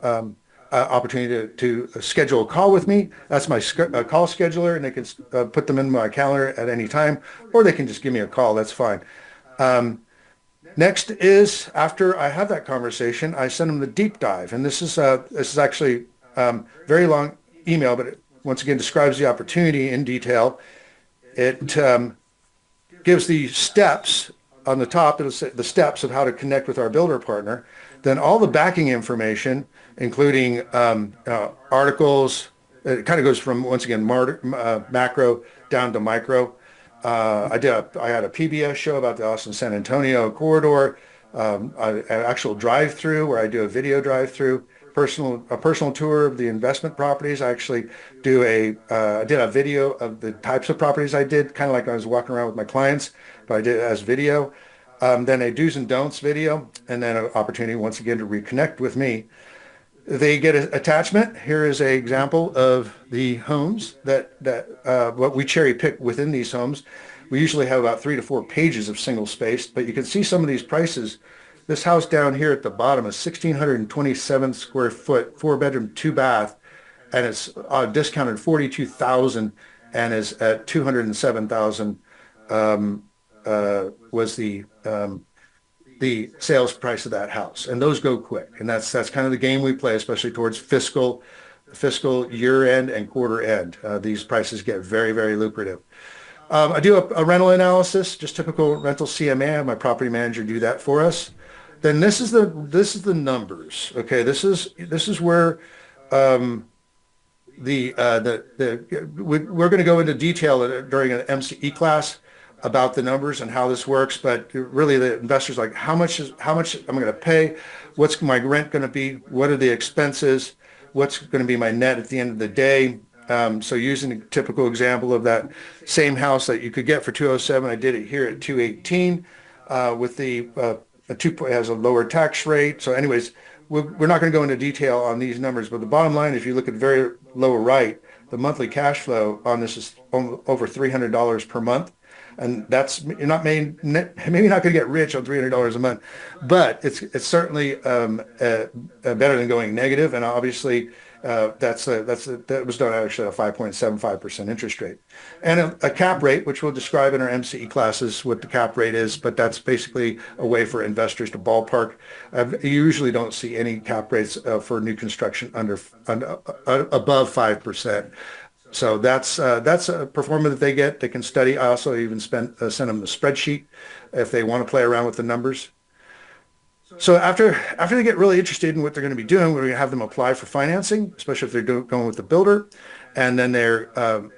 opportunity to schedule a call with me. That's my call scheduler, and they can put them in my calendar at any time, or they can just give me a call. That's fine. Next is after I have that conversation, I send them the deep dive, and this is actually very long email, but it once again describes the opportunity in detail. It gives the steps on the top. It'll say the steps of how to connect with our builder partner. Then all the backing information, including articles. It kind of goes from once again macro down to micro. I had a PBS show about the Austin San Antonio corridor, an actual drive-through where I do a video drive-through, a personal tour of the investment properties. I actually I did a video of the types of properties I did, kind of like I was walking around with my clients, but I did it as video. Then a do's and don'ts video, and then an opportunity once again to reconnect with me. They get an attachment. Here is an example of the homes that what we cherry pick within these homes. We usually have about 3 to 4 pages of single spaced, but you can see some of these prices. This house down here at the bottom is 1,627 square foot, 4 bedroom, 2 bath, and it's discounted 42,000 and is at 207,000 was the sales price of that house, and those go quick, and that's kind of the game we play, especially towards fiscal year end and quarter end. These prices get very, very lucrative. I do a rental analysis, just typical rental CMA. I have my property manager do that for us. Then this is the numbers. Okay, this is where we're going to go into detail during an MCE class about the numbers and how this works, but really the investors like how much am I going to pay, what's my rent going to be, what are the expenses, what's going to be my net at the end of the day. So using a typical example of that same house that you could get for 207, I did it here at 218 with it has a lower tax rate. So anyways, we're not going to go into detail on these numbers, but the bottom line, if you look at the very lower right, the monthly cash flow on this is over $300 per month. And you're not maybe not going to get rich on $300 a month, but it's certainly better than going negative. And obviously, that was done actually at a 5.75% interest rate, and a cap rate, which we'll describe in our MCE classes what the cap rate is. But that's basically a way for investors to ballpark. You usually don't see any cap rates for new construction above 5%. So that's a performance that they get. They can study. I also even send them the spreadsheet if they want to play around with the numbers. So after they get really interested in what they're going to be doing, we're going to have them apply for financing, especially if they're going with the builder, and then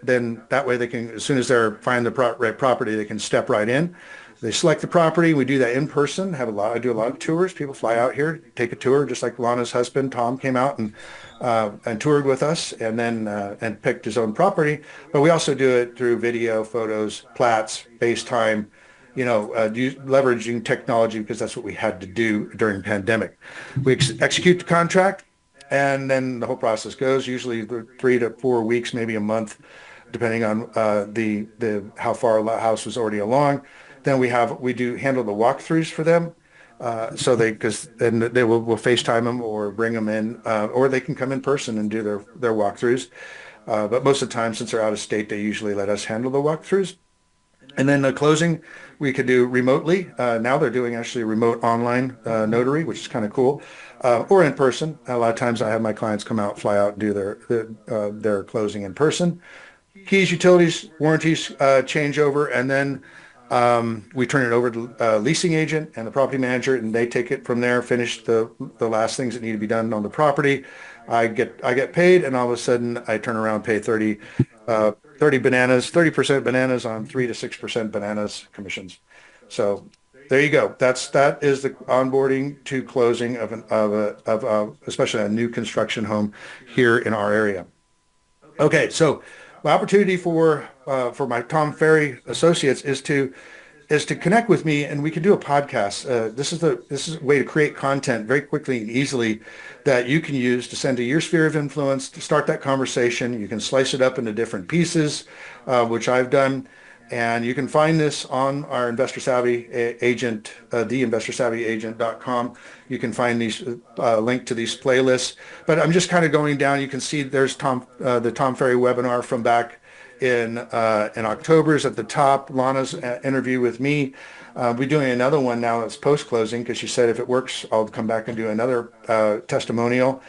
then that way they can, as soon as they're finding the right property, they can step right in. They select the property. We do that in person. I do a lot of tours. People fly out here, take a tour, just like Lana's husband Tom came out and toured with us, and then and picked his own property. But we also do it through video, photos, plats, FaceTime, leveraging technology, because that's what we had to do during the pandemic. We execute the contract, and then the whole process goes usually 3 to 4 weeks, maybe a month, depending on how far the house was already along. Then we handle the walkthroughs for them. Because then we'll FaceTime them or bring them in, or they can come in person and do their walkthroughs. But most of the time, since they're out of state, they usually let us handle the walkthroughs. And then the closing we could do remotely. Now they're doing actually remote online notary, which is kind of cool, or in person. A lot of times I have my clients come out, fly out, and do their closing in person. Keys, utilities, warranties, change over, and then we turn it over to a leasing agent and the property manager, and they take it from there, finish the last things that need to be done on the property. I get paid, and all of a sudden I turn around and pay 30% bananas on 3 to 6% bananas commissions. So there you go. That is the onboarding to closing of especially a new construction home here in our area. Okay, so my opportunity for my Tom Ferry associates is to connect with me, and we can do a podcast. This is a way to create content very quickly and easily that you can use to send to your sphere of influence to start that conversation. You can slice it up into different pieces, which I've done. And you can find this on our Investor Savvy agent, theinvestorsavvyagent.com. You can find these link to these playlists. But I'm just kind of going down. You can see there's the Tom Ferry webinar from back in October's at the top. Lana's interview with me. We're doing another one now that's post-closing because she said if it works, I'll come back and do another testimonial.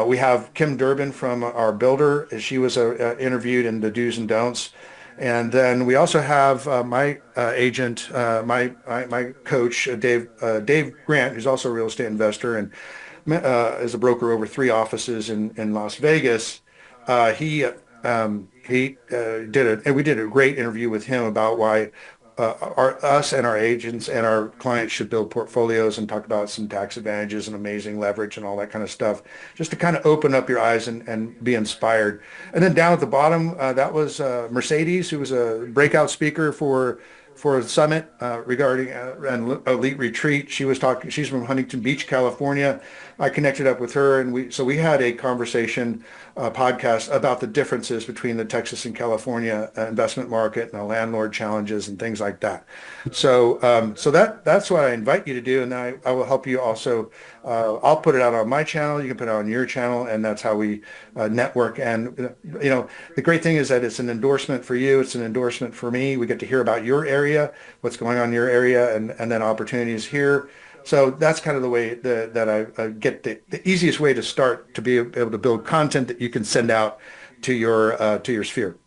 We have Kim Durbin from our builder. She was interviewed in the do's and don'ts. And then we also have my agent, my coach, Dave Grant, who's also a real estate investor and is a broker over 3 offices in Las Vegas. He and we did a great interview with him about why us and our agents and our clients should build portfolios, and talk about some tax advantages and amazing leverage and all that kind of stuff, just to kind of open up your eyes and be inspired. And then down at the bottom, that was Mercedes, who was a breakout speaker for a summit regarding an elite retreat. She was talking. She's from Huntington Beach, California. I connected up with her, and we had a conversation, podcast about the differences between the Texas and California investment market and the landlord challenges and things like that. So that's what I invite you to do, and I will help you also. I'll put it out on my channel. You can put it on your channel, and that's how we network. And the great thing is that it's an endorsement for you. It's an endorsement for me. We get to hear about your area, what's going on in your area, and then opportunities here. So that's kind of the way that I get the easiest way to start to be able to build content that you can send out to your sphere.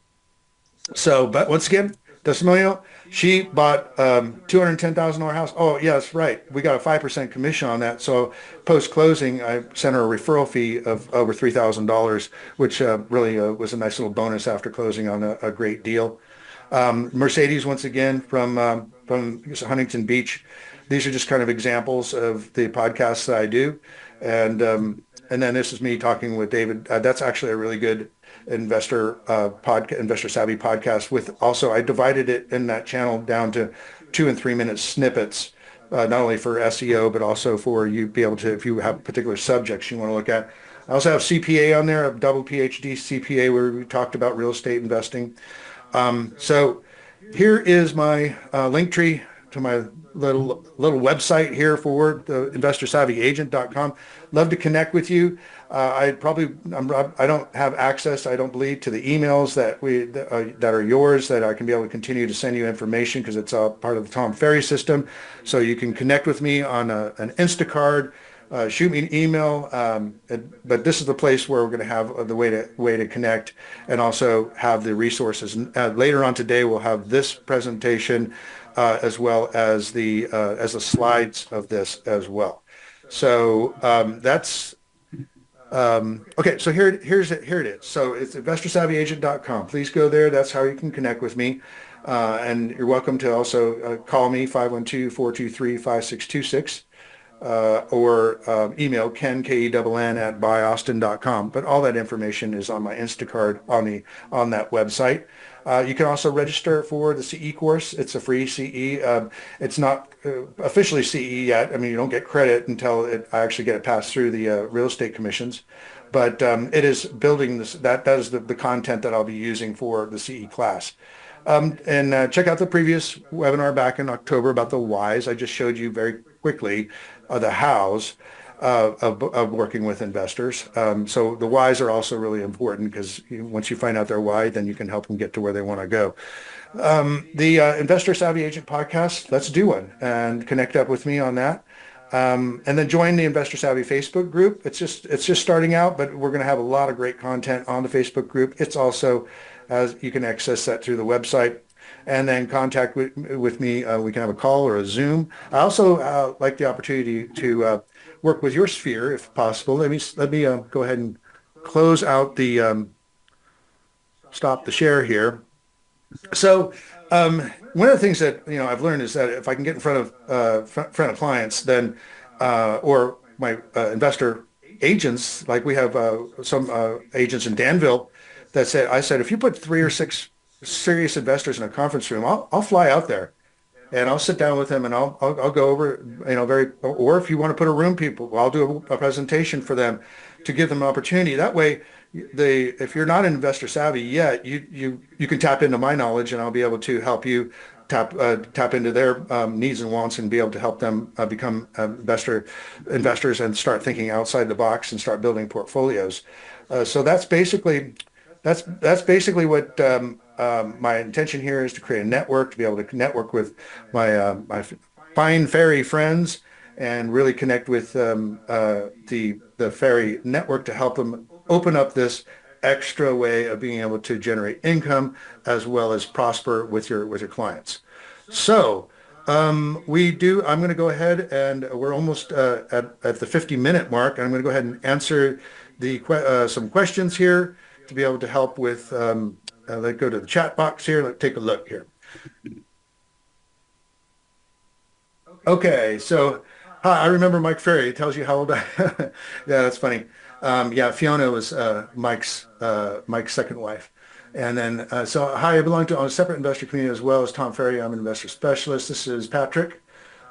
So, but once again, testimonial. She bought $210,000 house. Oh, yeah, that's right. We got a 5% commission on that. So post closing, I sent her a referral fee of over $3,000, which really was a nice little bonus after closing on a great deal. Mercedes, once again, from Huntington Beach. These are just kind of examples of the podcasts that I do, and then this is me talking with David. That's actually a really good investor savvy podcast. With also, I divided it in that channel down to 2 and 3 minute snippets, not only for SEO but also for you be able to, if you have particular subjects you want to look at. I also have CPA on there, a double PhD CPA, where we talked about real estate investing. So here is my link tree to my little website here for the investorsavvyagent.com. Love to connect with you. I don't have access, I don't believe, to the emails that are yours, that I can be able to continue to send you information because it's all part of the Tom Ferry system. So you can connect with me on an Instacard. Shoot me an email, but this is the place where we're going to have the way to connect, and also have the resources. Later on today, we'll have this presentation as well as the slides of this as well. So that's okay. So here it is. So it's investorsavvyagent.com. Please go there. That's how you can connect with me. And you're welcome to also call me 512-423-5626. Or email Kenn, Kenn at buyaustin.com. But all that information is on my Instacard on that website. You can also register for the CE course. It's a free CE. It's not officially CE yet. I mean, you don't get credit until I actually get it passed through the real estate commissions. But it is building this. That is the content that I'll be using for the CE class. And check out the previous webinar back in October about the whys. I just showed you very quickly the hows of working with investors. So the whys are also really important, because once you find out their why, then you can help them get to where they want to go. The Investor Savvy Agent podcast, let's do one and connect up with me on that. And then join the Investor Savvy Facebook group. It's just starting out, but we're going to have a lot of great content on the Facebook group. It's also, as you can access that through the website, and then contact with me. We can have a call or a Zoom. I also like the opportunity to work with your sphere if possible. Let me go ahead and close out the stop the share here. So one of the things that I've learned is that if I can get in front of clients, then or my investor agents, like we have some agents in Danville that said, I said, if you put 3 or 6 serious investors in a conference room, I'll fly out there and I'll sit down with them and I'll go over, very, or if you want to put a room people, I'll do a presentation for them to give them an opportunity. That way, if you're not investor savvy yet, you can tap into my knowledge and I'll be able to help you tap into their needs and wants and be able to help them become investors and start thinking outside the box and start building portfolios. So that's basically what my intention here is, to create a network, to be able to network with my fine Ferry friends and really connect with the Ferry network to help them open up this extra way of being able to generate income as well as prosper with your clients. So I'm going to go ahead, and we're almost at the 50-minute mark. I'm going to go ahead and answer some questions here to be able to help with. Let's go to the chat box here. Let's take a look here. Okay, so hi, I remember Mike Ferry. It tells you how old I am. Yeah, that's funny. Yeah, Fiona was Mike's second wife. And then, so hi, I belong to a separate investor community as well as Tom Ferry. I'm an investor specialist. This is Patrick.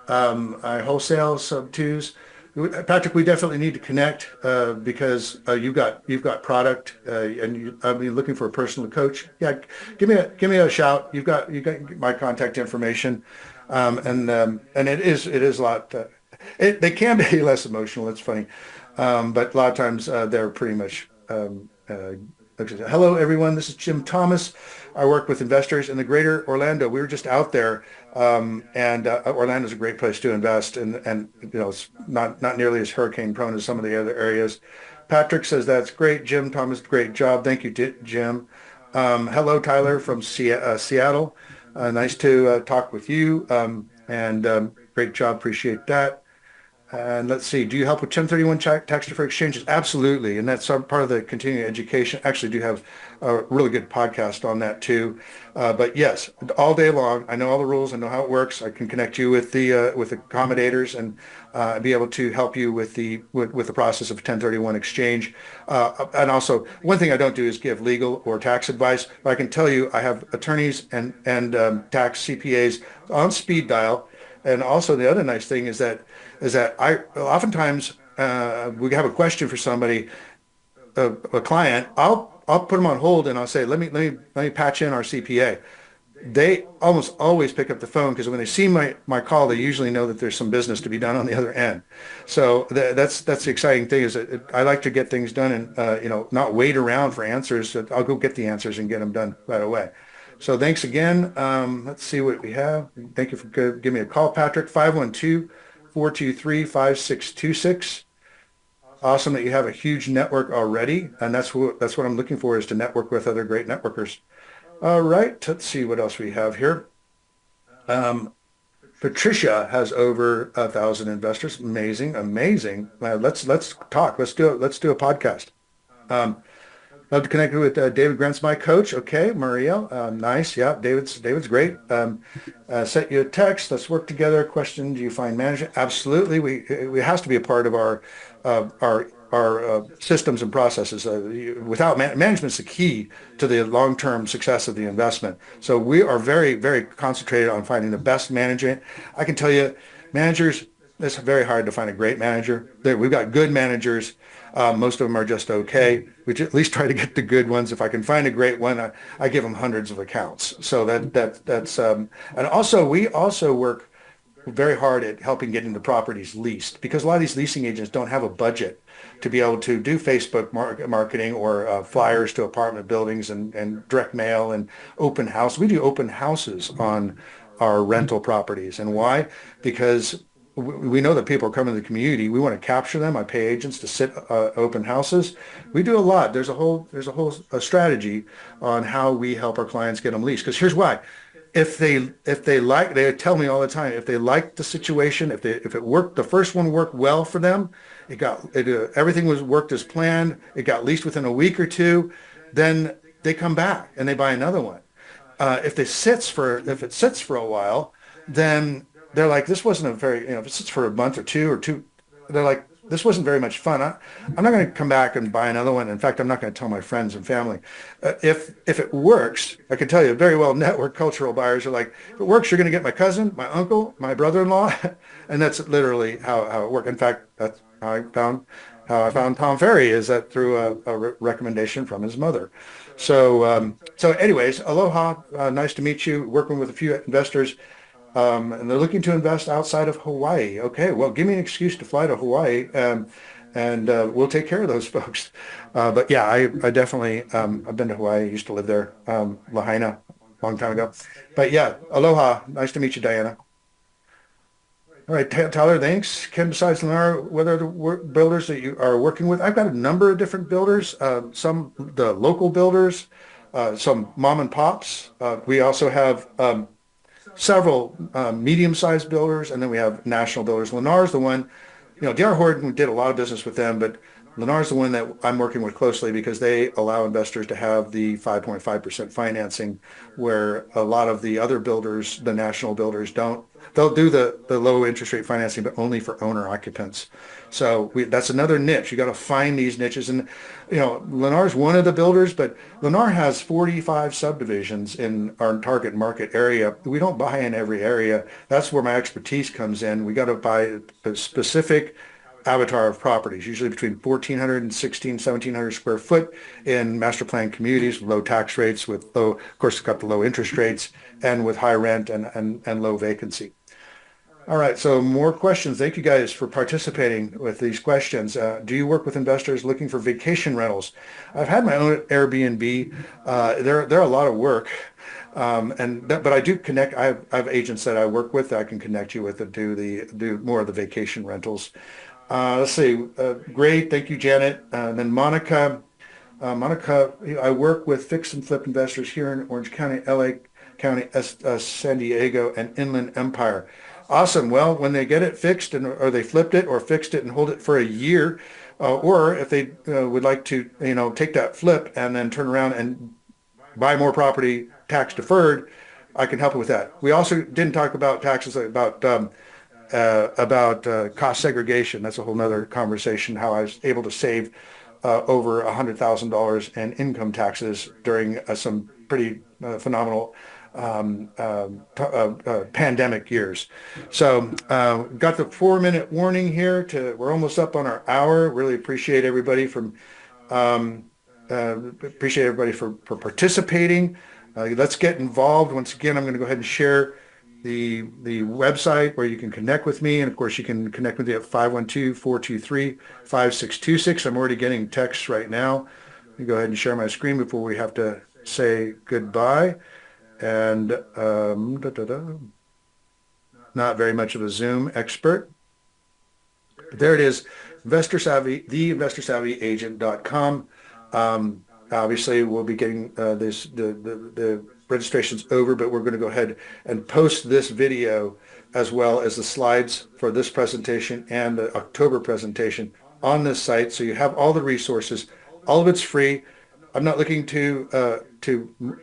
I wholesale sub twos. Patrick, we definitely need to connect because you've got product and I've been looking for a personal coach. Yeah, give me a shout. You got my contact information, and it is a lot. They can be less emotional. It's funny, but a lot of times they're pretty much. Hello, everyone. This is Jim Thomas. I work with investors in the greater Orlando. We were just out there, and Orlando is a great place to invest, and it's not nearly as hurricane prone as some of the other areas. Patrick says that's great. Jim Thomas, great job. Thank you, Jim. Hello, Tyler from Seattle. Nice to talk with you, and great job. Appreciate that. And let's see, do you help with 1031 tax deferred exchanges? Absolutely. And that's part of the continuing education. Actually, do have a really good podcast on that too. But yes, all day long, I know all the rules. I know how it works. I can connect you with the accommodators and be able to help you with the process of 1031 exchange. And also, one thing I don't do is give legal or tax advice, but I can tell you I have attorneys and tax CPAs on speed dial. And also the other nice thing is that I oftentimes we have a question for somebody, a client. I'll put them on hold and I'll say, let me patch in our CPA. They almost always pick up the phone because when they see my call, they usually know that there's some business to be done on the other end. So that's the exciting thing is that I like to get things done and not wait around for answers. I'll go get the answers and get them done right away. So thanks again. Let's see what we have. Thank you for giving me a call, Patrick. 512-423-5626. Awesome that you have a huge network already, and that's what I'm looking for, is to network with other great networkers. All right, let's see what else we have here. Patricia has over 1,000 investors. Amazing, amazing. Let's talk. Let's do it. Let's do a podcast. Love to connect with David Grant's my coach. Okay, Maria, nice. Yeah, David's great. Sent you a text. Let's work together. Question: do you find management? Absolutely. We has to be a part of our systems and processes. Without management's the key to the long-term success of the investment. So we are very, very concentrated on finding the best management. I can tell you, managers. It's very hard to find a great manager. We've got good managers. Most of them are just okay. We at least try to get the good ones. If I can find a great one, I give them hundreds of accounts. So that's and also we also work very hard at helping getting the properties leased, because a lot of these leasing agents don't have a budget to be able to do Facebook marketing or flyers to apartment buildings and direct mail and open house. We do open houses on our rental properties. And why? Because we know that people are coming to the community. We want to capture them. I pay agents to sit open houses. We do a lot. There's a whole strategy on how we help our clients get them leased. Because here's why: if they like, they tell me all the time, if they like the situation, if it worked, the first one worked well for them, everything was worked as planned, it got leased within a week or two, then they come back and they buy another one. If it sits for a while, then they're like, this wasn't a very, if it sits for a month or two, they're like, this wasn't very much fun. I'm not going to come back and buy another one. In fact, I'm not going to tell my friends and family. If it works, I can tell you very well network cultural buyers are like, if it works, you're going to get my cousin, my uncle, my brother-in-law. And that's literally how it worked. In fact, that's how I found Tom Ferry is that through a recommendation from his mother. So anyways, aloha, nice to meet you. Working with a few investors, and they're looking to invest outside of Hawaii. Okay, well, give me an excuse to fly to Hawaii, and we'll take care of those folks. But yeah, I definitely, I've been to Hawaii. I used to live there, Lahaina, a long time ago. But yeah, aloha. Nice to meet you, Diana. All right, Tyler, thanks. Ken, besides Lennar, what are the builders that you are working with? I've got a number of different builders, some the local builders, some mom and pops. We also have several medium-sized builders, and then we have national builders. Lennar's the one, D.R. Horton did a lot of business with them, but Lennar's the one that I'm working with closely because they allow investors to have the 5.5% financing, where a lot of the other builders, the national builders, don't. They'll do the low interest rate financing, but only for owner occupants. So that's another niche. You got to find these niches. And, Lennar's one of the builders, but Lennar has 45 subdivisions in our target market area. We don't buy in every area. That's where my expertise comes in. We got to buy a specific avatar of properties, usually between 1,400 and 1,700 square foot in master plan communities with low tax rates, with low, of course, it's got the low interest rates, and with high rent and low vacancy. All right, so more questions. Thank you guys for participating with these questions. Do you work with investors looking for vacation rentals? I've had my own Airbnb. They're a lot of work, but I do connect. I have agents that I work with that I can connect you with that do more of the vacation rentals. Let's see. Great, thank you, Janet. Then Monica. Monica, I work with fix and flip investors here in Orange County, LA County, San Diego, and Inland Empire. Awesome. Well, when they get it fixed or they flipped it or fixed it and hold it for a year, or if they would like to, take that flip and then turn around and buy more property tax deferred, I can help with that. We also didn't talk about taxes, about cost segregation. That's a whole nother conversation, how I was able to save over $100,000 in income taxes during some pretty phenomenal pandemic years. So got the 4-minute warning here. We're almost up on our hour. Really appreciate everybody for participating. Let's get involved. Once again, I'm going to go ahead and share the website where you can connect with me. And of course, you can connect with me at 512-423-5626. I'm already getting texts right now. Let me go ahead and share my screen before we have to say goodbye. And not very much of a Zoom expert. But there it is, Investor Savvy, theinvestorsavvyagent.com. Obviously, we'll be getting the registration's over, but we're going to go ahead and post this video as well as the slides for this presentation and the October presentation on this site, so you have all the resources. All of it's free. I'm not looking to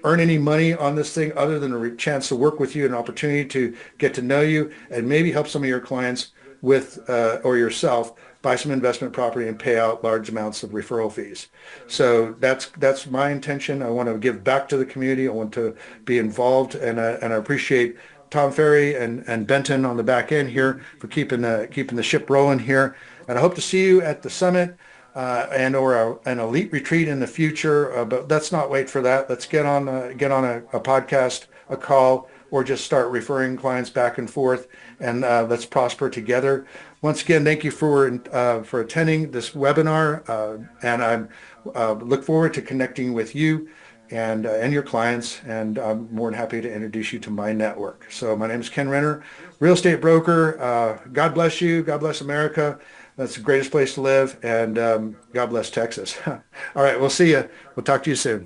earn any money on this thing other than a chance to work with you, an opportunity to get to know you, and maybe help some of your clients with or yourself buy some investment property and pay out large amounts of referral fees. So that's my intention. I want to give back to the community. I want to be involved, and I appreciate Tom Ferry and Benton on the back end here for keeping the ship rolling here. And I hope to see you at the summit or an elite retreat in the future. But let's not wait for that. Let's get on a podcast, a call, or just start referring clients back and forth, and let's prosper together. Once again, thank you for attending this webinar, and I look forward to connecting with you and your clients, and I'm more than happy to introduce you to my network. So my name is Kenn Renner, real estate broker. God bless you. God bless America. That's the greatest place to live, and God bless Texas. All right, we'll see you. We'll talk to you soon.